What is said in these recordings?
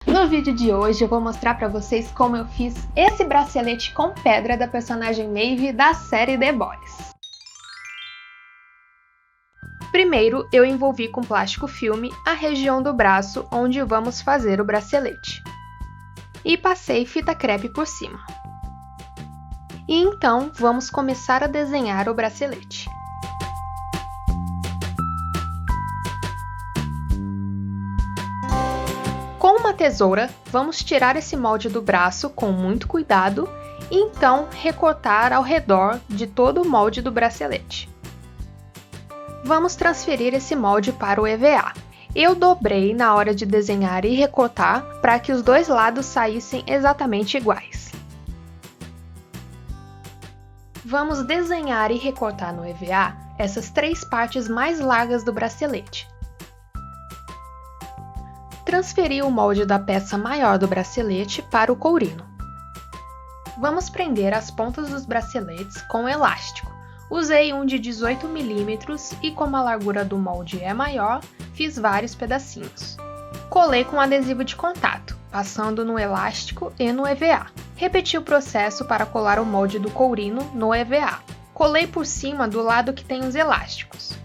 No vídeo de hoje eu vou mostrar para vocês como eu fiz esse bracelete com pedra da personagem Maeve da série The Boys. Primeiro, eu envolvi com plástico filme a região do braço onde vamos fazer o bracelete. E passei fita crepe por cima. E então, vamos começar a desenhar o bracelete. Com uma tesoura, vamos tirar esse molde do braço com muito cuidado e então recortar ao redor de todo o molde do bracelete. Vamos transferir esse molde para o EVA. Eu dobrei na hora de desenhar e recortar para que os dois lados saíssem exatamente iguais. Vamos desenhar e recortar no EVA essas três partes mais largas do bracelete. Transferi o molde da peça maior do bracelete para o courino. Vamos prender as pontas dos braceletes com elástico. Usei um de 18 mm e como a largura do molde é maior, fiz vários pedacinhos. Colei com adesivo de contato, passando no elástico e no EVA. Repeti o processo para colar o molde do courino no EVA. Colei por cima do lado que tem os elásticos.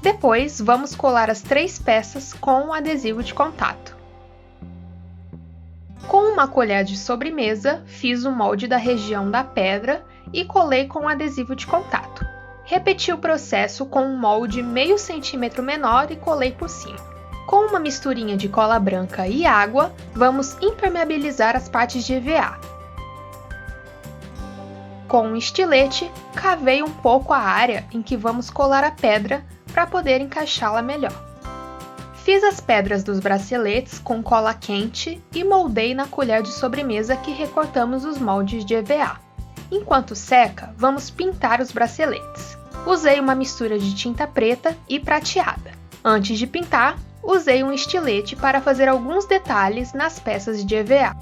Depois, vamos colar as três peças com o adesivo de contato. Com uma colher de sobremesa, fiz o molde da região da pedra e colei com adesivo de contato. Repeti o processo com um molde meio centímetro menor e colei por cima. Com uma misturinha de cola branca e água, vamos impermeabilizar as partes de EVA. Com um estilete, cavei um pouco a área em que vamos colar a pedra para poder encaixá-la melhor. Fiz as pedras dos braceletes com cola quente e moldei na colher de sobremesa que recortamos os moldes de EVA. Enquanto seca, vamos pintar os braceletes. Usei uma mistura de tinta preta e prateada. Antes de pintar, usei um estilete para fazer alguns detalhes nas peças de EVA.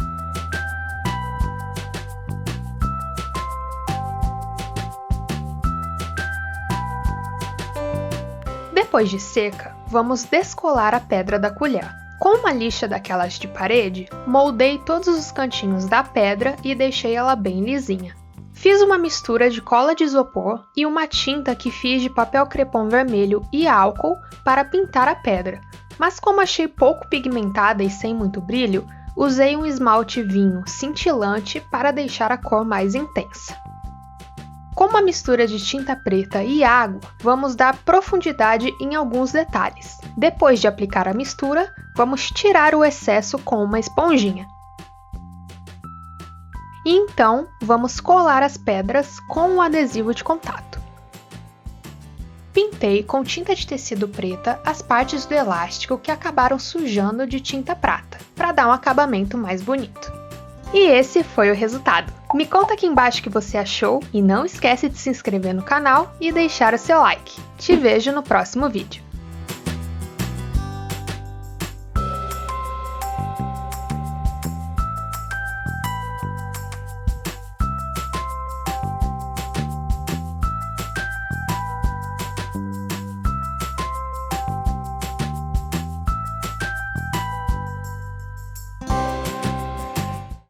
Depois de seca, vamos descolar a pedra da colher. Com uma lixa daquelas de parede, moldei todos os cantinhos da pedra e deixei ela bem lisinha. Fiz uma mistura de cola de isopor e uma tinta que fiz de papel crepom vermelho e álcool para pintar a pedra, mas como achei pouco pigmentada e sem muito brilho, usei um esmalte vinho cintilante para deixar a cor mais intensa. Com uma mistura de tinta preta e água, vamos dar profundidade em alguns detalhes. Depois de aplicar a mistura, vamos tirar o excesso com uma esponjinha. E então, vamos colar as pedras com o adesivo de contato. Pintei com tinta de tecido preta as partes do elástico que acabaram sujando de tinta prata, para dar um acabamento mais bonito. E esse foi o resultado. Me conta aqui embaixo o que você achou e não esquece de se inscrever no canal e deixar o seu like. Te vejo no próximo vídeo.